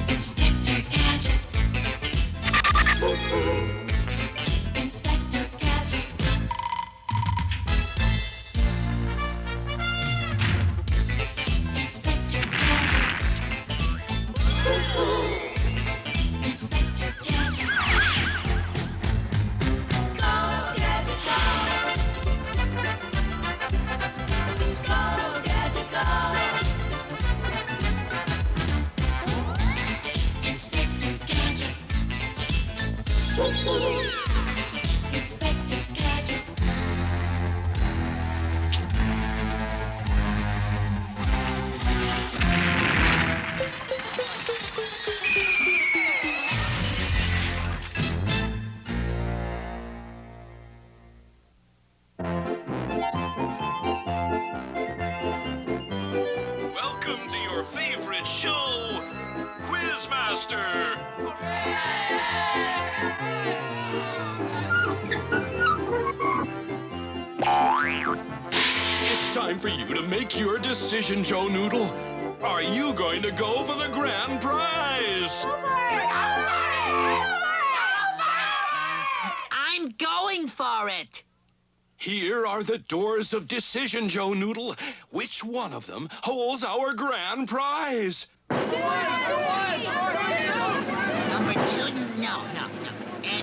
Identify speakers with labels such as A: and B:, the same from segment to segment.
A: Inspector Gadget. Inspector Gadget. Inspector Gadget. Inspector Gadget. Go, Gadget, go. Go, Gadget, go. Inspector Gadget. Inspector Gadget.
B: Welcome to your favorite show, Quizmaster. It's time for you to make your decision, Joe Noodle. Are you going to go for the grand prize?
C: I'm going for it.
B: Here are the doors of decision, Joe Noodle. Which one of them holds our grand prize?
C: Number 2, no.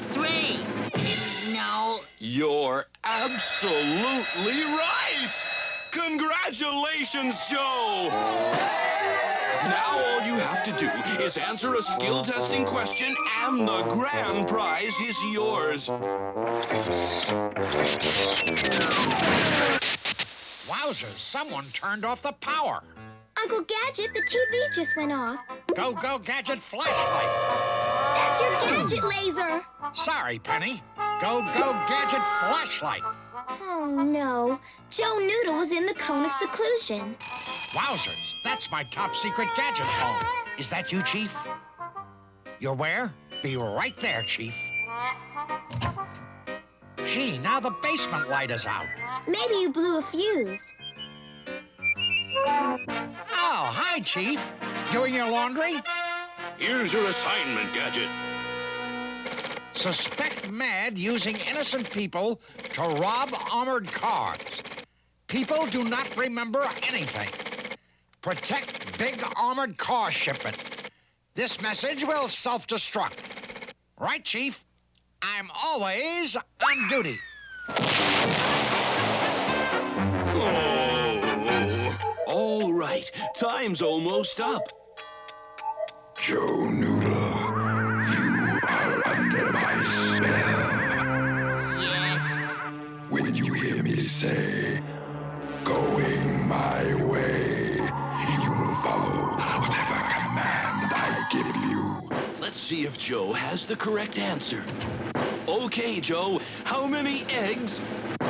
C: 3, no.
B: You're absolutely right! Congratulations, Joe! Now all you have to do is answer a skill testing question and the grand prize is yours.
D: Wowzers, someone turned off the power.
E: Uncle Gadget, the TV just went off.
D: Go, Gadget flashlight.
E: That's your gadget laser.
D: Sorry, Penny. Go, Gadget flashlight.
E: Oh, no. Joe Noodle was in the cone of seclusion.
D: Wowzers, that's my top secret gadget phone. Is that you, Chief? You're where? Be right there, Chief. Gee, now the basement light is out.
E: Maybe you blew a fuse.
D: Oh, hi, Chief. Doing your laundry?
B: Here's your assignment, Gadget.
D: Suspect Mad using innocent people to rob armored cars. People do not remember anything. Protect big armored car shipment. This message will self-destruct. Right, Chief? I'm always on duty.
B: Oh, all right. Time's almost up.
F: Joe Noodle, you are under my spell.
C: Yes.
F: When you hear me say, going my way, you will follow whatever command I give you.
B: Let's see if Joe has the correct answer. Okay, Joe, how many eggs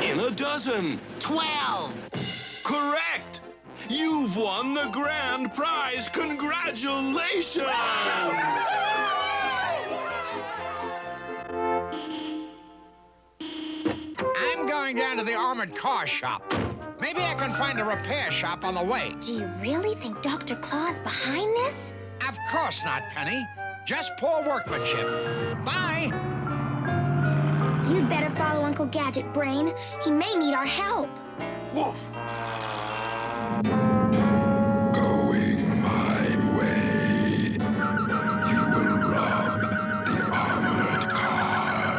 B: in a dozen?
C: 12.
B: Correct! You've won the grand prize! Congratulations!
D: I'm going down to the armored car shop. Maybe I can find a repair shop on the way.
E: Do you really think Dr. Claw's behind this?
D: Of course not, Penny. Just poor workmanship. Bye.
E: You'd better follow Uncle Gadget, Brain. He may need our help.
F: Going my way, you will rob the armored car.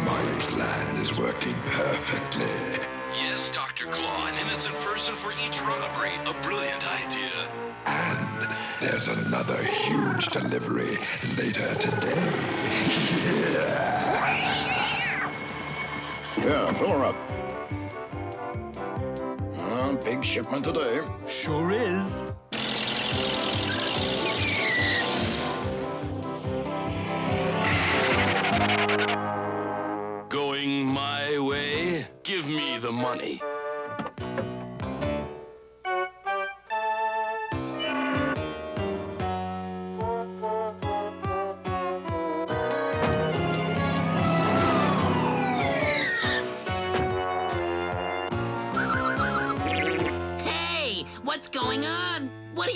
F: My plan is working perfectly.
B: Yes, Dr. Claw, an innocent person for each robbery. A brilliant idea.
F: And there's another huge delivery later today.
G: Yeah, fill her up. Big shipment today.
B: Sure is. Going my way? Give me the money.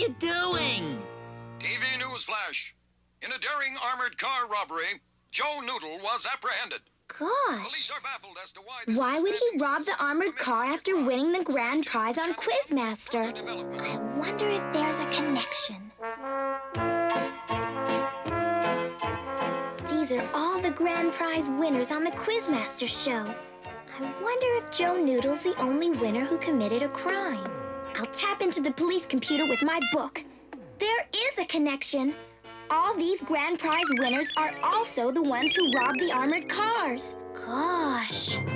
C: you doing?
H: TV news flash. In a daring armored car robbery, Joe Noodle was apprehended.
E: Gosh.
H: Police are baffled as to why this
E: Why would he
H: outstanding
E: rob the
H: citizen
E: armored
H: commits
E: car
H: such a
E: after
H: crime?
E: winning the grand
H: Stay
E: prize
H: tuned
E: on
H: for further
E: Quizmaster?
H: developments.
E: I wonder if there's a connection. These are all the grand prize winners on the Quizmaster show. I wonder if Joe Noodle's the only winner who committed a crime. I'll tap into the police computer with my book. There is a connection. All these grand prize winners are also the ones who robbed the armored cars. Gosh.
D: Now,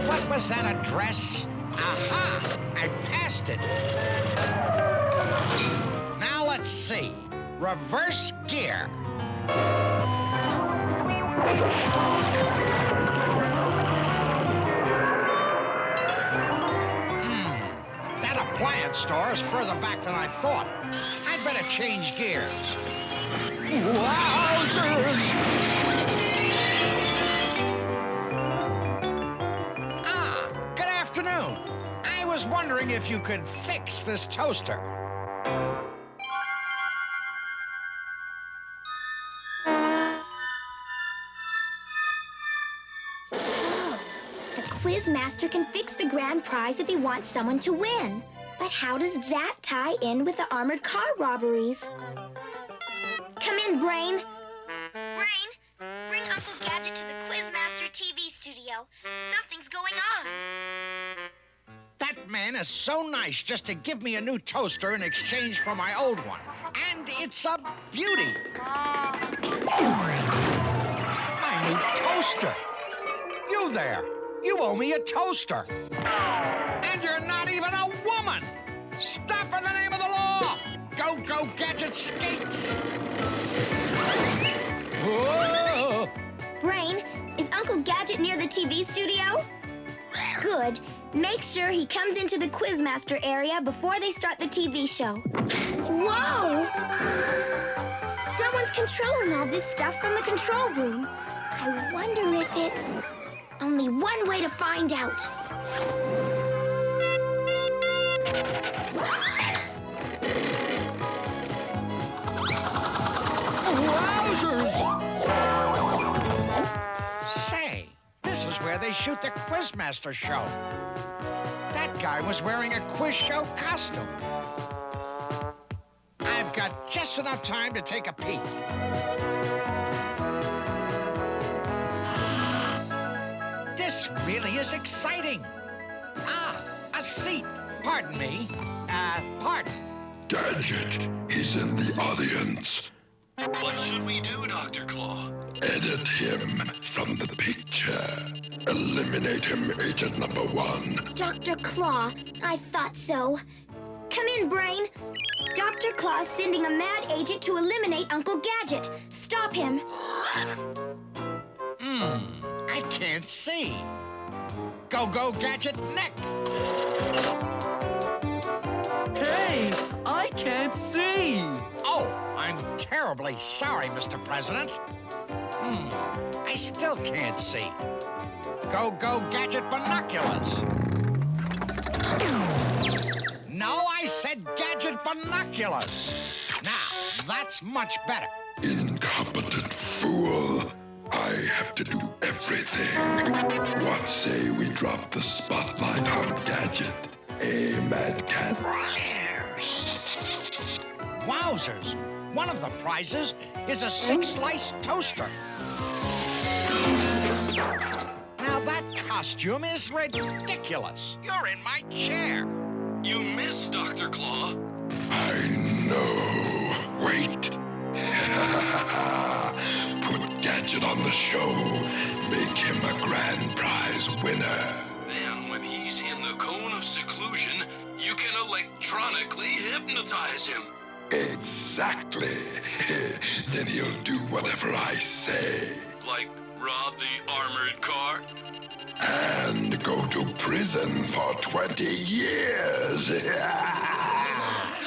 D: what was that address? Aha! I passed it. Now, let's see. Reverse gear. That appliance store is further back than I thought. I'd better change gears. Wowzers! Ah, good afternoon. I was wondering if you could fix this toaster.
E: So, the Quizmaster can fix the grand prize if he wants someone to win. But how does that tie in with the armored car robberies? Come in, Brain. Brain, bring Uncle Gadget to the Quizmaster TV studio. Something's going on.
D: That man is so nice just to give me a new toaster in exchange for my old one. And it's a beauty. My new toaster. You there. You owe me a toaster. And you're not even a woman. Stop in the name of the law. Go, go, Gadget skates. Whoa.
E: Brain, is Uncle Gadget near the TV studio? Good. Make sure he comes into the Quizmaster area before they start the TV show. Whoa! Someone's controlling all this stuff from the control room. I wonder if it's... Only one way to find out.
D: Say, this is where they shoot the Quizmaster show. That guy was wearing a quiz show costume. I've got just enough time to take a peek. This really is exciting. Ah, a seat. Pardon me. Pardon.
F: Gadget, he's in the audience.
B: What should we do, Dr. Claw?
F: Edit him from the picture. Eliminate him, Agent Number 1.
E: Dr. Claw, I thought so. Come in, Brain. Dr. Claw's sending a mad agent to eliminate Uncle Gadget. Stop him.
D: I can't see. Go, go, Gadget, neck.
B: Hey, I can't see.
D: Oh, I'm terribly sorry, Mr. President. I still can't see. Go, go, Gadget binoculars. No, I said Gadget binoculars. Now, that's much better.
F: Incompetent fool. I have to do everything. What say we drop the spotlight on Gadget? Mad Cat?
D: Wowzers! One of the prizes is a 6-slice toaster. Now that costume is ridiculous. You're in my chair.
B: You missed, Dr. Claw.
F: I know. Wait. Put Gadget on the show. Make him a grand prize winner.
B: Then, when he's in the cone of seclusion, you can electronically hypnotize him.
F: Exactly. Then he'll do whatever I say.
B: Like rob the armored car?
F: And go to prison for 20 years.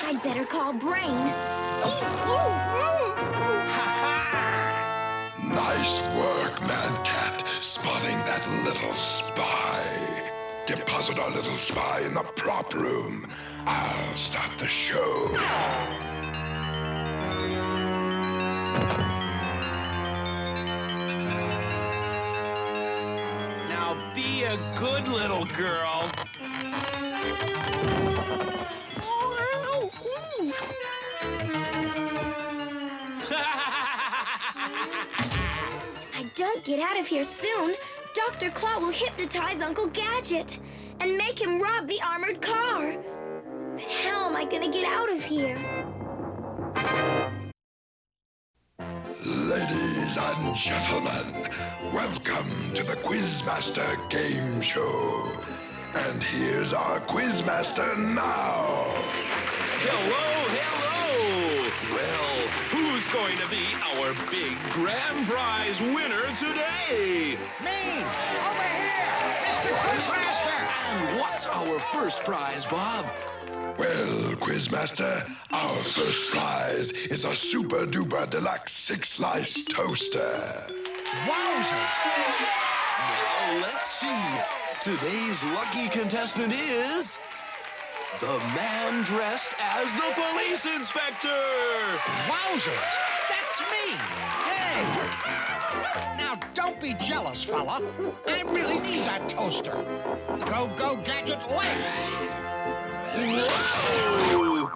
E: I'd better call Brain.
F: Nice work, Mad Cat. spotting that little spy. Deposit our little spy in the prop room. I'll start the show.
B: Now be a good little girl.
E: If I don't get out of here soon, Dr. Claw will hypnotize Uncle Gadget and make him rob the armored car. But how am I gonna get out of here?
F: Ladies and gentlemen, welcome to the Quizmaster Game Show. And here's our Quizmaster now.
B: Hello, hello! Well, who's going to be our big grand prize winner today?
D: Me! Over here! Mr. Quizmaster!
B: And what's our first prize, Bob?
F: Well, Quizmaster, our first prize is a super duper deluxe 6-slice toaster.
D: Wowzers!
B: Now, let's see. Today's lucky contestant is the man dressed as the police inspector.
D: Wowzers! That's me! Hey! Now, don't be jealous, fella. I really need that toaster. Go, go, Gadget, legs!
B: Whoa!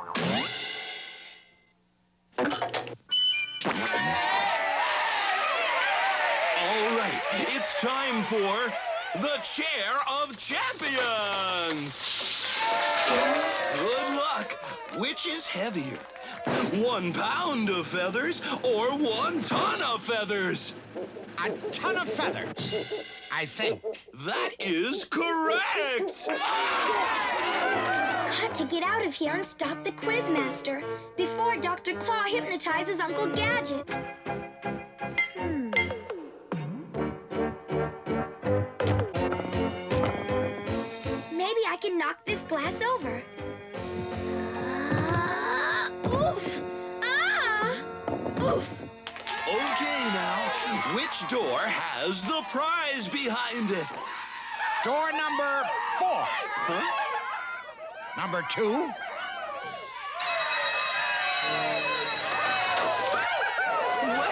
B: All right, it's time for the Chair of Champions. Good luck. Which is heavier? 1 pound of feathers or 1 ton of feathers?
D: A ton of feathers, I think.
B: That is correct.
E: Got to get out of here and stop the Quizmaster before Dr. Claw hypnotizes Uncle Gadget. Maybe I can knock this glass over. Oof! Ah! Oof!
B: Okay, now, which door has the prize behind it?
D: Door number 4.
B: Huh?
D: Number 2.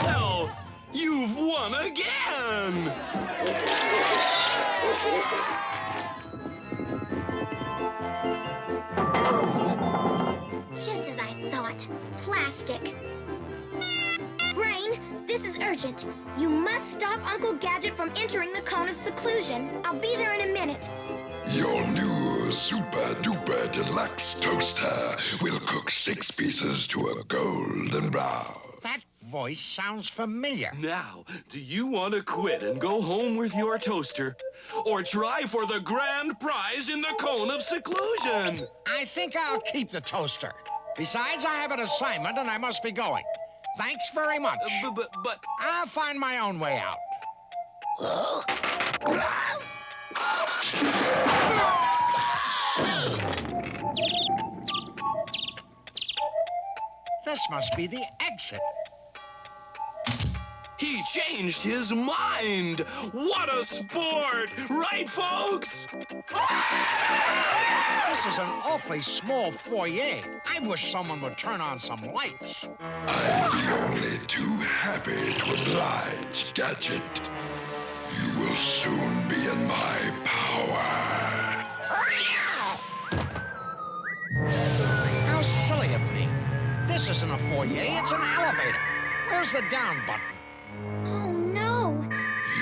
B: Well, you've won again!
E: Just as I thought. Plastic. Brain, this is urgent. You must stop Uncle Gadget from entering the cone of seclusion. I'll be there in a minute.
F: Your new super duper deluxe toaster will cook 6 pieces to a golden brown.
D: That voice sounds familiar.
B: Now, do you want to quit and go home with your toaster? Or try for the grand prize in the cone of seclusion?
D: I think I'll keep the toaster. Besides, I have an assignment and I must be going. Thanks very much.
B: But
D: I'll find my own way out. This must be the exit.
B: he changed his mind. What a sport, right, folks?
D: This is an awfully small foyer. I wish someone would turn on some lights.
F: I'd be only too happy to oblige, Gadget. You will soon be in my power.
D: How silly of me. This isn't a foyer, it's an elevator. Where's the down button?
E: Oh, no.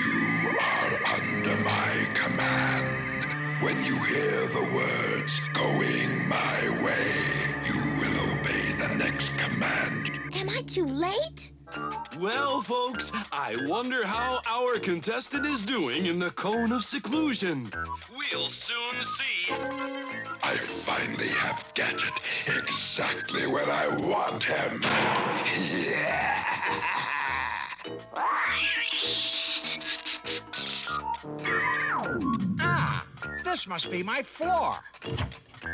F: You are under my command. When you hear the words, going my way, you will obey the next command.
E: Am I too late?
B: Well, folks, I wonder how our contestant is doing in the cone of seclusion. We'll soon see.
F: I finally have Gadget exactly where I want him.
D: Ah, this must be my floor.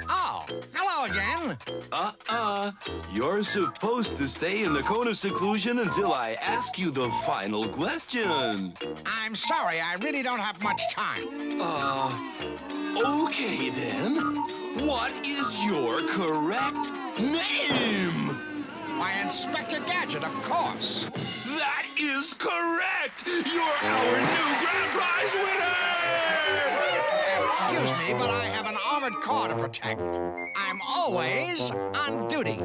D: Oh, hello again.
B: You're supposed to stay in the cone of seclusion until I ask you the final question.
D: I'm sorry, I really don't have much time.
B: Okay then. What is your correct name?
D: Why, Inspector Gadget, of course.
B: That is correct! You're our new grand prize winner!
D: Excuse me, but I have an armored car to protect. I'm always on duty.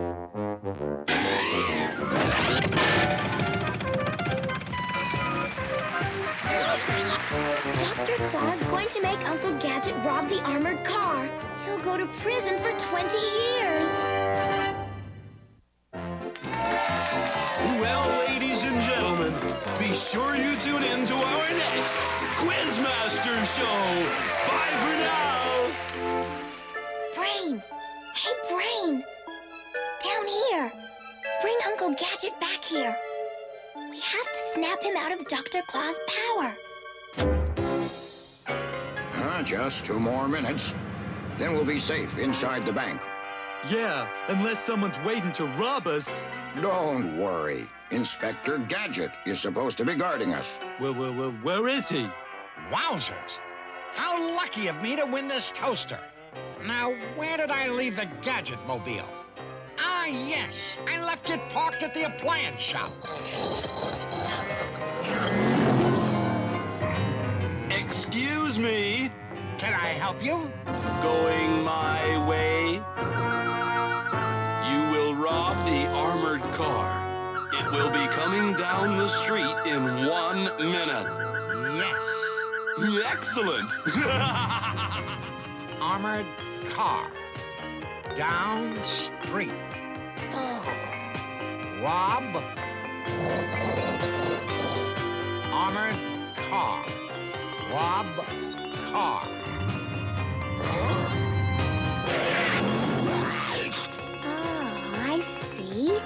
E: Dr. Claus going to make Uncle Gadget rob the armored car. He'll go to prison for 20 years.
B: Well, ladies and gentlemen, be sure you tune in to our next Quizmaster Show. Bye for now.
E: Psst, Brain. Hey, Brain. Down here. Bring Uncle Gadget back here. We have to snap him out of Dr. Claus' power.
G: Just 2 more minutes. Then we'll be safe inside the bank.
I: Yeah, unless someone's waiting to rob us.
G: Don't worry. Inspector Gadget is supposed to be guarding us.
I: Well, where is he?
D: Wowzers. How lucky of me to win this toaster. Now, where did I leave the Gadget Mobile? Ah, yes. I left it parked at the appliance shop.
B: Excuse me.
D: Can I help you?
B: Going my way. You will rob the armored car. It will be coming down the street in 1 minute.
D: Yes.
B: Excellent.
D: Armored car. Down street. Rob. Armored car. Rob car.
E: Oh, I see.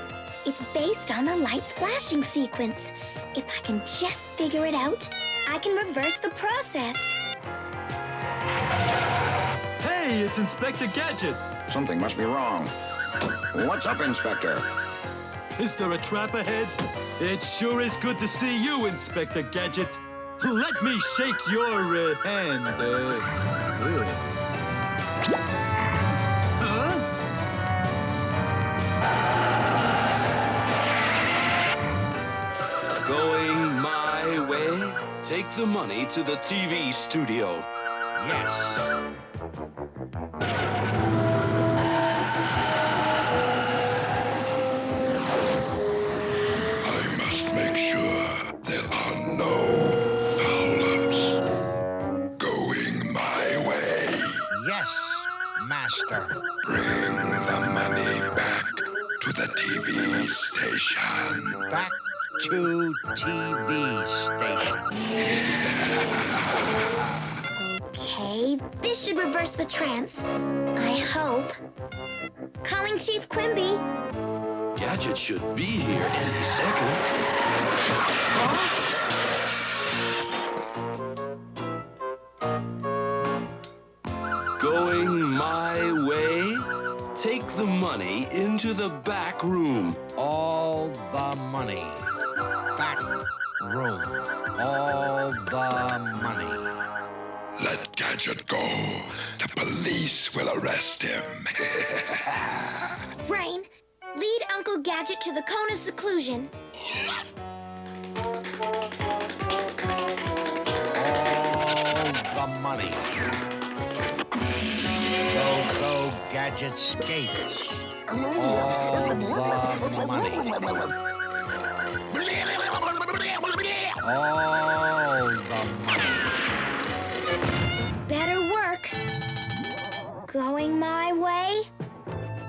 E: It's based on the light's flashing sequence. If I can just figure it out, I can reverse the process.
I: Hey, it's Inspector Gadget.
G: Something must be wrong. What's up, Inspector?
I: Is there a trap ahead? It sure is good to see you, Inspector Gadget. Let me shake your hand. Huh?
B: Going my way. Take the money to the TV studio.
D: Yes.
F: I must make sure there are no foul-ups. Going my way.
D: Yes, Master.
F: Bring the money back to the TV station.
D: Back to TV station.
E: Okay, this should reverse the trance. I hope. Calling Chief Quimby.
B: Gadget should be here any second. Going my way. Take the money into the back room.
D: All the money. Back room. All the money.
F: Let Gadget go. The police will arrest him.
E: Brain, lead Uncle Gadget to the cone of seclusion.
D: All the money. Go, Gadget skates. All the money. All the money.
E: This better work. Going my way?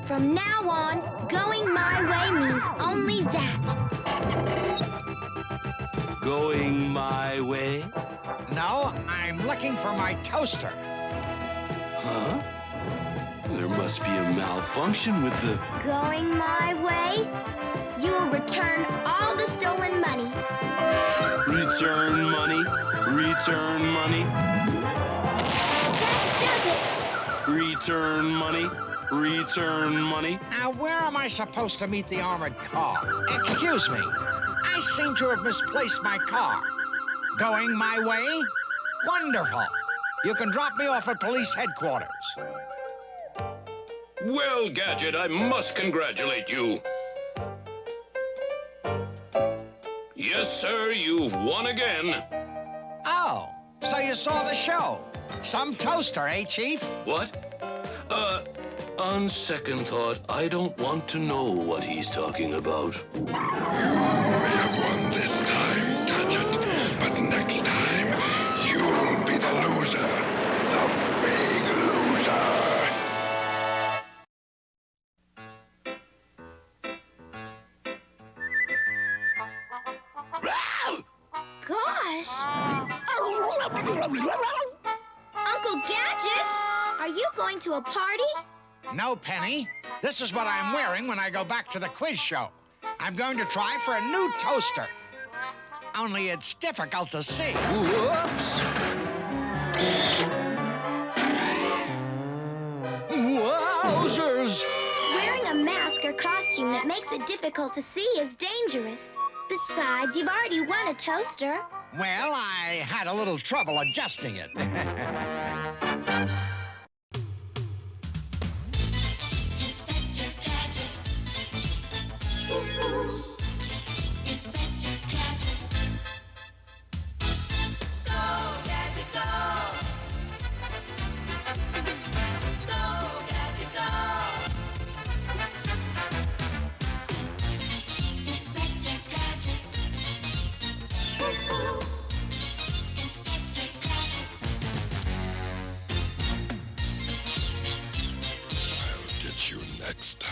E: From now on, going my way means only that.
B: Going my way?
D: No, I'm looking for my toaster.
B: Huh? There must be a malfunction with the...
E: Going my way? You will return all the stolen money.
B: Return money. Return money.
E: That does it.
B: Return money. Return money.
D: Now, where am I supposed to meet the armored car? Excuse me. I seem to have misplaced my car. Going my way? Wonderful. You can drop me off at police headquarters.
B: Well, Gadget, I must congratulate you. Yes, sir, you've won again.
D: Oh, so you saw the show. Some toaster, eh, Chief?
B: What? On second thought, I don't want to know what he's talking about.
F: You may have won this time, Gadget, but next time you'll be the loser. The big loser.
E: Gosh! Uncle Gadget, are you going to a party?
D: No, Penny. This is what I'm wearing when I go back to the quiz show. I'm going to try for a new toaster. Only it's difficult to see. Whoops! Wowzers!
E: Wearing a mask or costume that makes it difficult to see is dangerous. Besides, you've already won a toaster.
D: Well, I had a little trouble adjusting it.
A: Inspector Gadget. Inspector Gadget. Go, Gadget, go. Go, Gadget, go. Inspector Gadget. Inspector Gadget.
F: I'll get you next time.